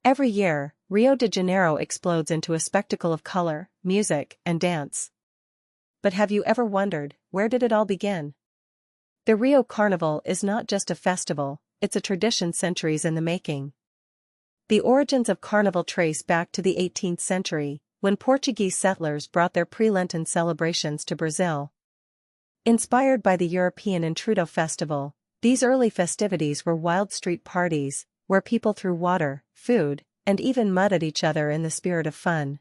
Every year, Rio de Janeiro explodes into a spectacle of color, music, and dance. But have you ever wondered, where did it all begin? The Rio Carnival is not just a festival, it's a tradition centuries in the making. The origins of Carnival trace back to the 18th century, when Portuguese settlers brought their pre-Lenten celebrations to Brazil. Inspired by the European Intrudo festival, these early festivities were wild street parties, where people threw water, food, and even mud at each other in the spirit of fun.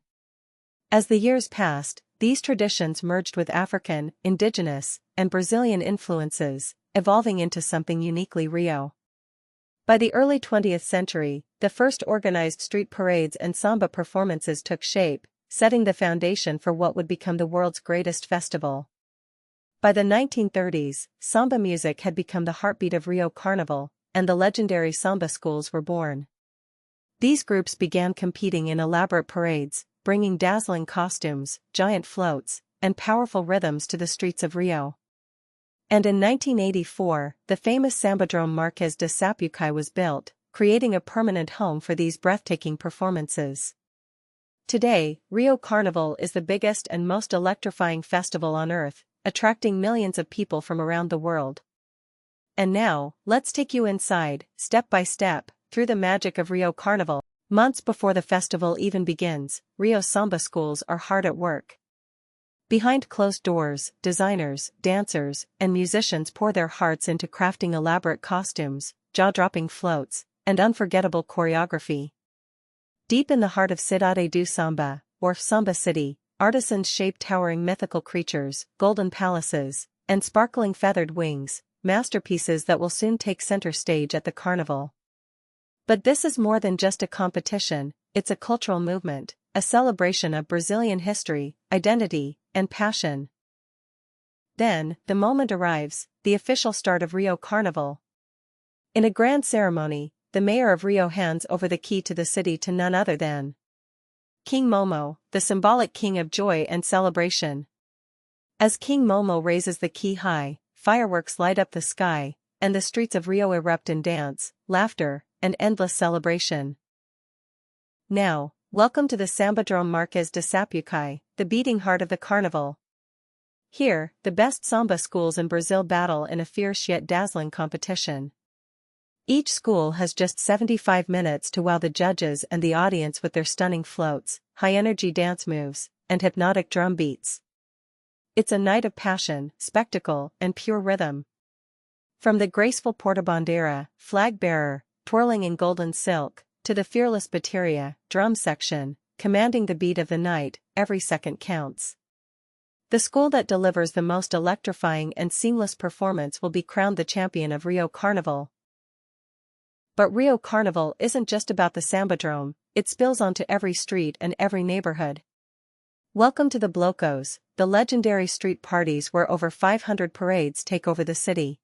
As the years passed, these traditions merged with African, indigenous, and Brazilian influences, evolving into something uniquely Rio. By the early 20th century, the first organized street parades and samba performances took shape, setting the foundation for what would become the world's greatest festival. By the 1930s, samba music had become the heartbeat of Rio Carnival, and the legendary samba schools were born. These groups began competing in elaborate parades, bringing dazzling costumes, giant floats, and powerful rhythms to the streets of Rio. And in 1984, the famous Sambadrome Marques de Sapucaí was built, creating a permanent home for these breathtaking performances. Today, Rio Carnival is the biggest and most electrifying festival on Earth, attracting millions of people from around the world. And now, let's take you inside, step by step, through the magic of Rio Carnival. Months before the festival even begins, Rio samba schools are hard at work. Behind closed doors, designers, dancers, and musicians pour their hearts into crafting elaborate costumes, jaw-dropping floats, and unforgettable choreography. Deep in the heart of Cidade do Samba, or Samba City, artisans shape towering mythical creatures, golden palaces, and sparkling feathered wings, masterpieces that will soon take center stage at the carnival. But this is more than just a competition, it's a cultural movement, a celebration of Brazilian history, identity, and passion. Then, the moment arrives, the official start of Rio Carnival. In a grand ceremony, the mayor of Rio hands over the key to the city to none other than King Momo, the symbolic king of joy and celebration. As King Momo raises the key high, fireworks light up the sky, and the streets of Rio erupt in dance, laughter, and endless celebration. Now, welcome to the Sambadrome Marques de Sapucaí, the beating heart of the carnival. Here, the best samba schools in Brazil battle in a fierce yet dazzling competition. Each school has just 75 minutes to wow the judges and the audience with their stunning floats, high-energy dance moves, and hypnotic drum beats. It's a night of passion, spectacle, and pure rhythm. From the graceful porta-bandeira, flag bearer, twirling in golden silk, to the fearless bateria, drum section, commanding the beat of the night, every second counts. The school that delivers the most electrifying and seamless performance will be crowned the champion of Rio Carnival. But Rio Carnival isn't just about the Sambadrome, it spills onto every street and every neighborhood. Welcome to the Blocos, the legendary street parties where over 500 parades take over the city.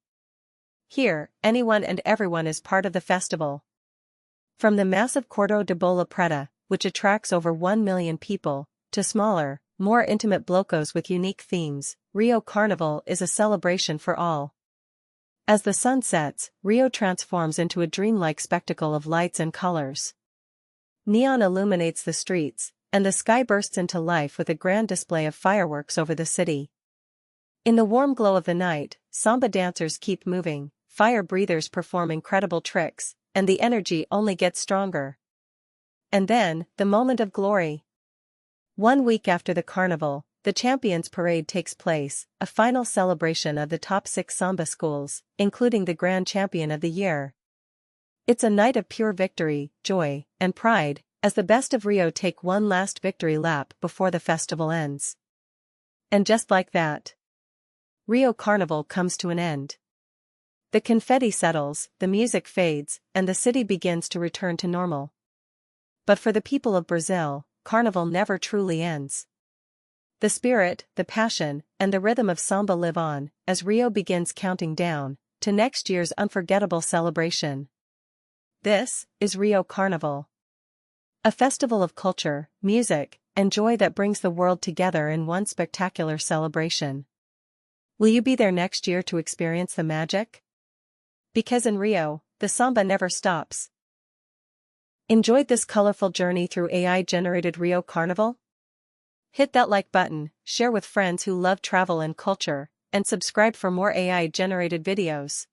Here, anyone and everyone is part of the festival. From the massive Cordo de Bola Preta, which attracts over 1 million people, to smaller, more intimate blocos with unique themes, Rio Carnival is a celebration for all. As the sun sets, Rio transforms into a dreamlike spectacle of lights and colors. Neon illuminates the streets, and the sky bursts into life with a grand display of fireworks over the city. In the warm glow of the night, samba dancers keep moving, fire breathers perform incredible tricks, and the energy only gets stronger. And then, the moment of glory. 1 week after the carnival, the Champions Parade takes place, a final celebration of the top 6 samba schools, including the Grand Champion of the Year. It's a night of pure victory, joy, and pride, as the best of Rio take one last victory lap before the festival ends. And just like that, Rio Carnival comes to an end. The confetti settles, the music fades, and the city begins to return to normal. But for the people of Brazil, Carnival never truly ends. The spirit, the passion, and the rhythm of samba live on, as Rio begins counting down to next year's unforgettable celebration. This is Rio Carnival. A festival of culture, music, and joy that brings the world together in one spectacular celebration. Will you be there next year to experience the magic? Because in Rio, the samba never stops. Enjoyed this colorful journey through AI-generated Rio Carnival? Hit that like button, share with friends who love travel and culture, and subscribe for more AI-generated videos.